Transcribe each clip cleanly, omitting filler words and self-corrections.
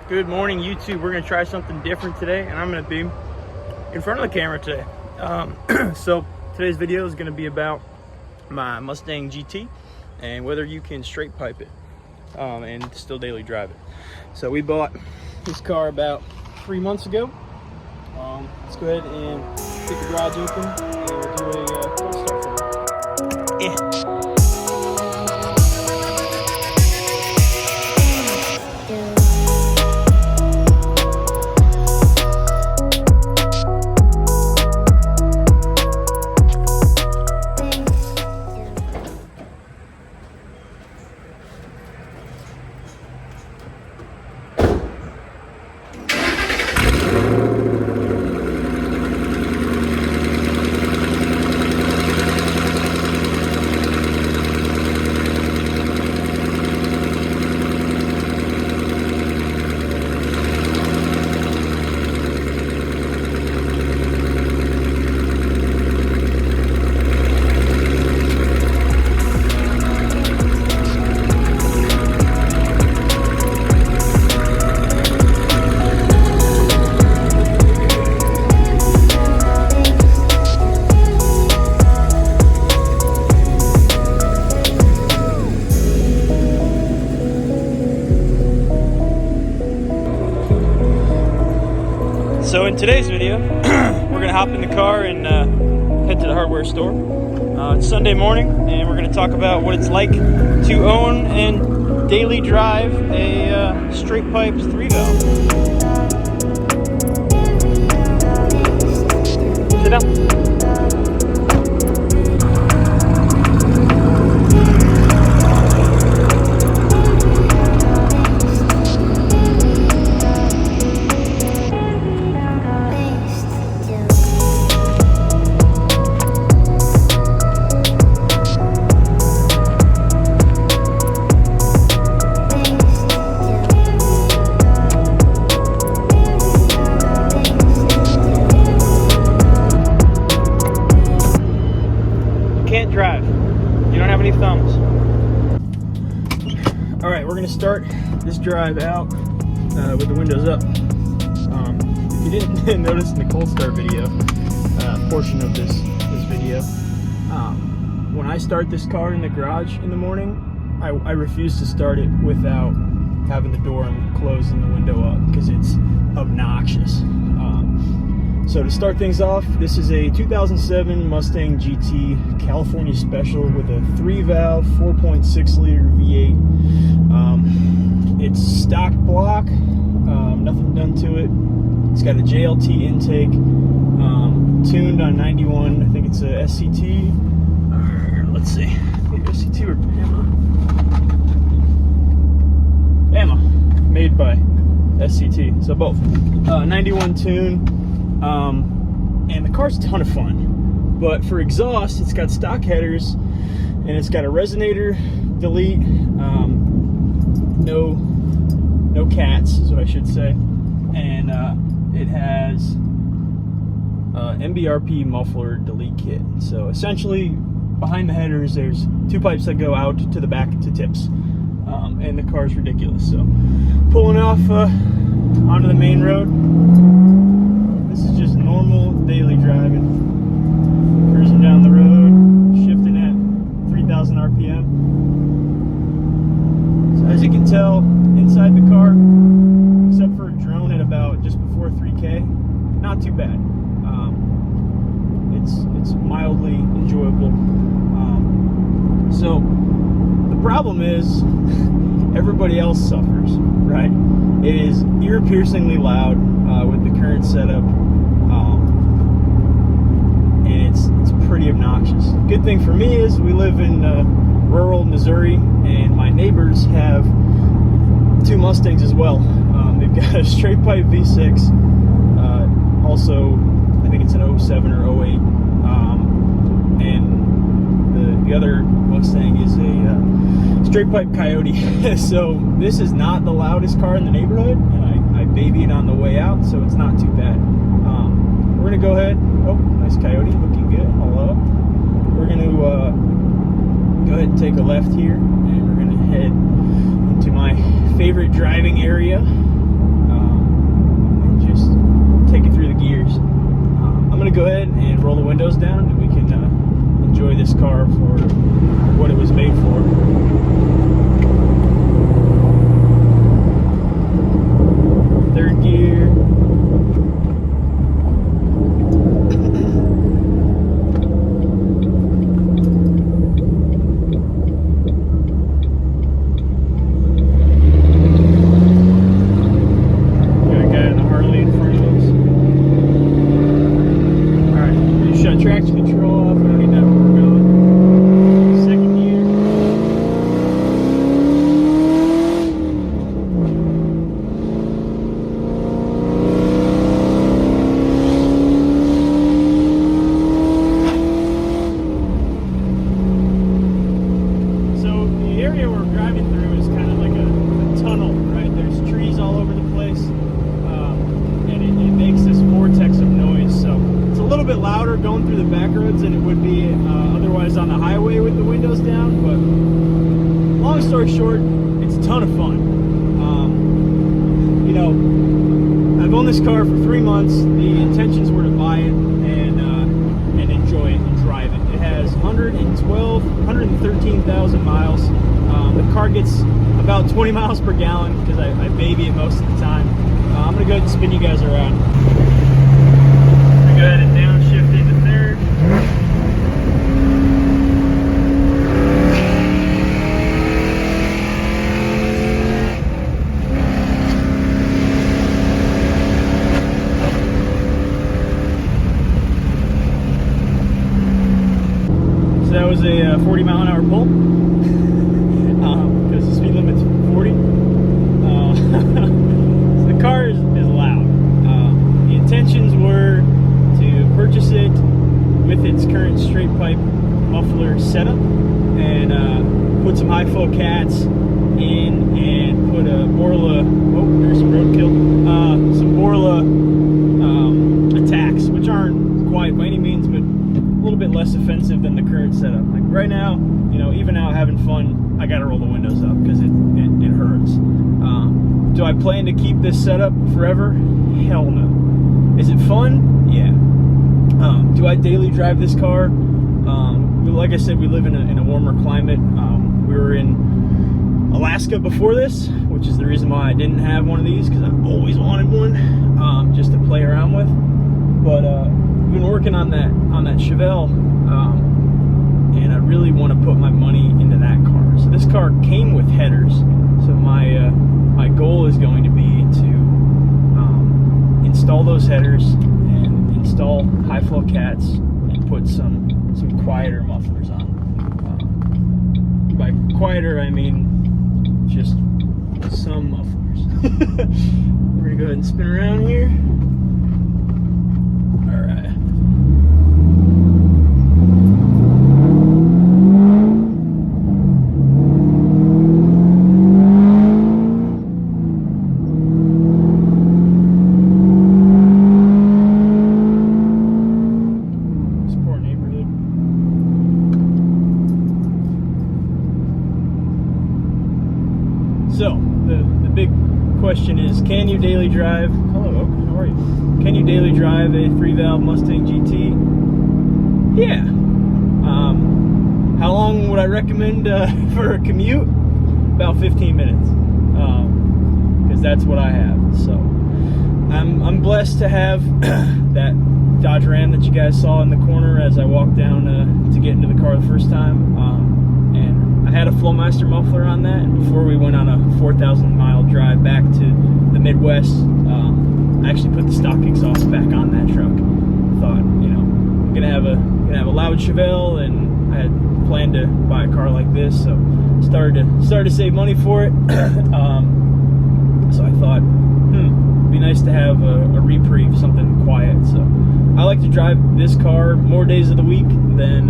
Good morning, YouTube. We're gonna try something different today, and I'm gonna be in front of the camera today. So today's video is gonna be about my Mustang GT and whether you can straight pipe it and still daily drive it. So we bought this car about 3 months ago. Let's go ahead and get the garage open and we'll do a cold start for it. So in today's video, we're gonna hop in the car and head to the hardware store. It's Sunday morning, and we're gonna talk about what it's like to own and daily drive a straight pipe 3-valve. Sit down. Can't drive. You don't have any thumbs. All right, we're gonna start this drive out with the windows up. If you didn't notice in the cold start video, portion of this video, when I start this car in the garage in the morning, I refuse to start it without having the door closed and the window up because it's obnoxious. So to start things off, this is a 2007 Mustang GT California Special with a 3-valve, 4.6-liter V8. It's stock block, nothing done to it. It's got a JLT intake, tuned on 91. I think it's a SCT. Let's see, maybe SCT or Bama, made by SCT. So both. 91 tune. And the car's a ton of fun, but for exhaust, it's got stock headers, and it's got a resonator delete, no cats is what I should say, and it has MBRP muffler delete kit. So essentially, behind the headers, there's 2 pipes that go out to the back to tips, and the car's ridiculous. So pulling off onto the main road. This is just normal daily driving. Cruising down the road, shifting at 3,000 RPM. So as you can tell, inside the car, except for a drone at about just before 3K, not too bad. It's mildly enjoyable. So the problem is, everybody else suffers, right? It is ear-piercingly loud with the current setup. It's pretty obnoxious. Good thing for me is we live in rural Missouri, and my neighbors have 2 Mustangs as well. They've got a straight pipe V6, also I think it's an 07 or 08, and the other Mustang is a straight pipe Coyote. So this is not the loudest car in the neighborhood, and I baby it on the way out, so it's not too bad. We're gonna go ahead. Oh, nice Coyote, looking good. Hello. We're gonna go ahead and take a left here, and we're gonna head into my favorite driving area. going to go ahead and roll the windows down, and we can enjoy this car for what it was made for. Third gear. Traction control off, I already know where we're going. Second gear. So the area we're driving through is kind of like a tunnel, right? There's trees all over the place, and it makes this vortex of noise. So it's a little bit louder going through the back roads than it would be otherwise on the highway with the windows down, but long story short, it's a ton of fun. You know, I've owned this car for 3 months. The intentions were to buy it and enjoy it and drive it. It has 113,000 miles. The car gets about 20 miles per gallon because I baby it most of the time. I'm going to go ahead and spin you guys around. Go ahead and downshift into third. So that was a 40 mile an hour pull because the speed limit's 40. So the car is loud. The intentions were purchase it with its current straight pipe muffler setup and put some high flow cats in and put a Borla, oh there's some roadkill, some Borla attacks, which aren't quite by any means, but a little bit less offensive than the current setup. Like right now, you know, even out having fun, I gotta roll the windows up because it hurts. Do I plan to keep this setup forever? Hell no. Is it fun? Yeah. Do I daily drive this car? Like I said, we live in a warmer climate. We were in Alaska before this, which is the reason why I didn't have one of these, because I've always wanted one just to play around with. But I've been working on that Chevelle, and I really want to put my money into that car. So this car came with headers. So my goal is going to be to install those headers, install high flow cats, and put some quieter mufflers on. By quieter I mean just some mufflers. We're gonna go ahead and spin around here. All right. So, the big question is, can you daily drive, hello Oak, how are you? Can you daily drive a 3-valve Mustang GT? Yeah. How long would I recommend for a commute? About 15 minutes. Because that's what I have. So, I'm blessed to have that Dodge Ram that you guys saw in the corner as I walked down to get into the car the first time. And I had a Flowmaster muffler on that, and before we went on a 4,000 mile drive back to the Midwest, I actually put the stock exhaust back on that truck. Thought, you know, I'm gonna have a loud Chevelle, and I had planned to buy a car like this, so started to save money for it. So I thought, it'd be nice to have a reprieve, something quiet. So I like to drive this car more days of the week than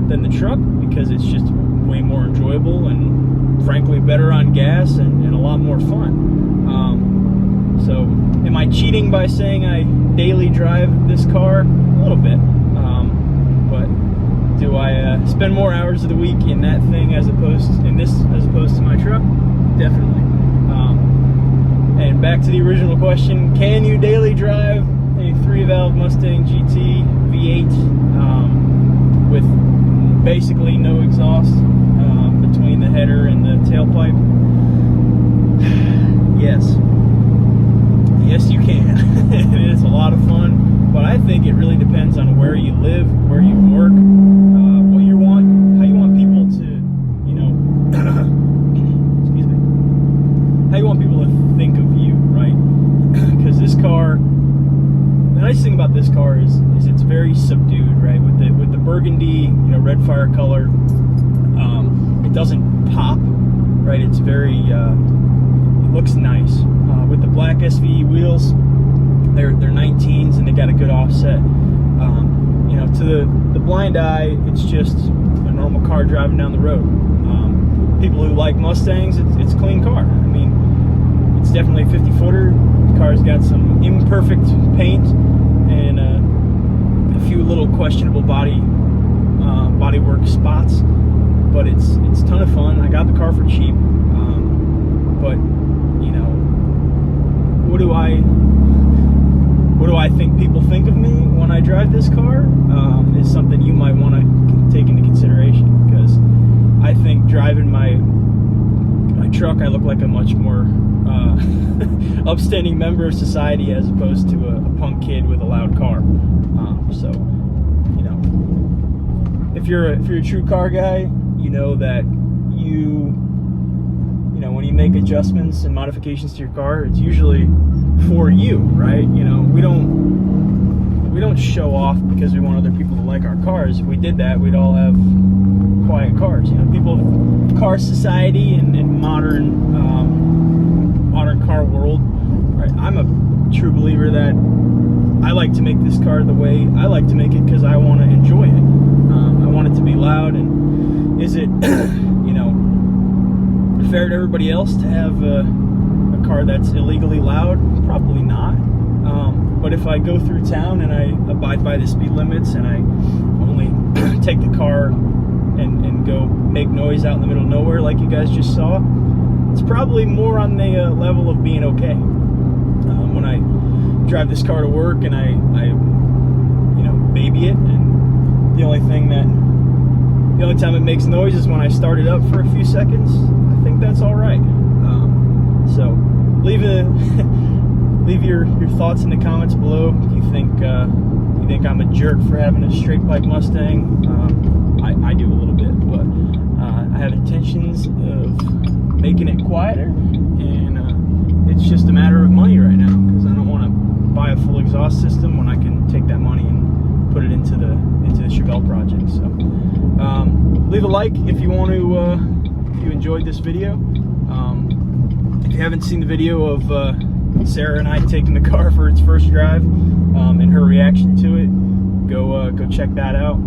the truck, because it's just way more enjoyable and frankly better on gas and a lot more fun. So am I cheating by saying I daily drive this car? A little bit. But do I spend more hours of the week in that thing as opposed to my truck? Definitely. And back to the original question, can you daily drive a 3-valve Mustang GT V8 with basically no exhaust between the header and the tailpipe. Yes. Yes, you can. It's a lot of fun, but I think it really depends on where you live, where you work, what you want, how you want people to, you know, excuse me, how you want people to think of you, right? Because this car, the nice thing about this car is it's very subdued, right? With the burgundy, you know, Redfire color, it doesn't pop, right? It's very, it looks nice. With the black SVE wheels, they're 19s and they got a good offset. You know, to the blind eye, it's just a normal car driving down the road. People who like Mustangs, it's a clean car. I mean, it's definitely a 50-footer. The car's got some imperfect paint and a few little questionable bodywork spots, but it's a ton of fun. I got the car for cheap, but you know, what do I think people think of me when I drive this car is something you might want to take into consideration, because I think driving my truck, I look like a much more upstanding member of society as opposed to a punk kid with a loud car. So, you know, if you're a true car guy, you know that you know, when you make adjustments and modifications to your car, it's usually for you, right? You know, we don't show off because we want other people to like our cars. If we did that, we'd all have quiet cars. You know, people, car society and modern car world, right? I'm a true believer that I like to make this car the way I like to make it because I want to enjoy it. I want it to be loud. And is it, you know, fair to everybody else to have a car that's illegally loud? Probably not. But if I go through town and I abide by the speed limits and I only take the car and go make noise out in the middle of nowhere like you guys just saw, it's probably more on the level of being okay. When I drive this car to work and I you know, baby it, and the only time it makes noise is when I start it up for a few seconds, I think that's all right. So leave your thoughts in the comments below. If you think I'm a jerk for having a straight pipe Mustang, I do a little bit, but I have intentions of making it quieter, and it's just a matter of money right now, because I don't want to buy a full exhaust system when I can take that money and put it into the Chevelle project. So leave a like if you want to, if you enjoyed this video. If you haven't seen the video of Sarah and I taking the car for its first drive and her reaction to it, go check that out.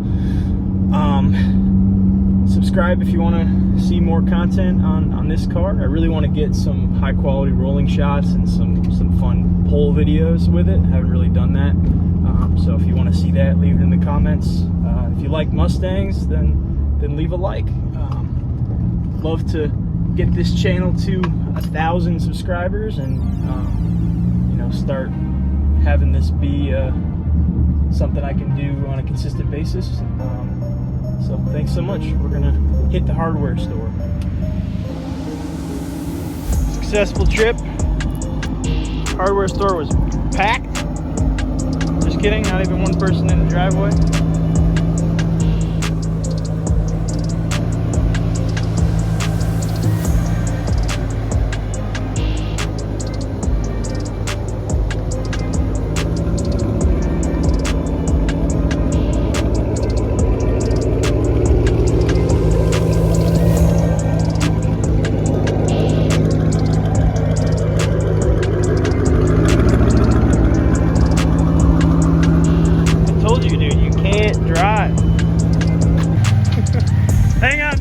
Subscribe if you want to see more content on this car. I really want to get some high quality rolling shots and some fun pole videos with it. I haven't really done that. So if you want to see that, leave it in the comments. If you like Mustangs, then leave a like. Love to get this channel to 1,000 subscribers and you know, start having this be something I can do on a consistent basis. So thanks so much. We're gonna hit the hardware store. Successful trip. Hardware store was packed. Just kidding, not even one person in the driveway. Hang on.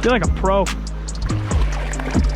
Feel like a pro.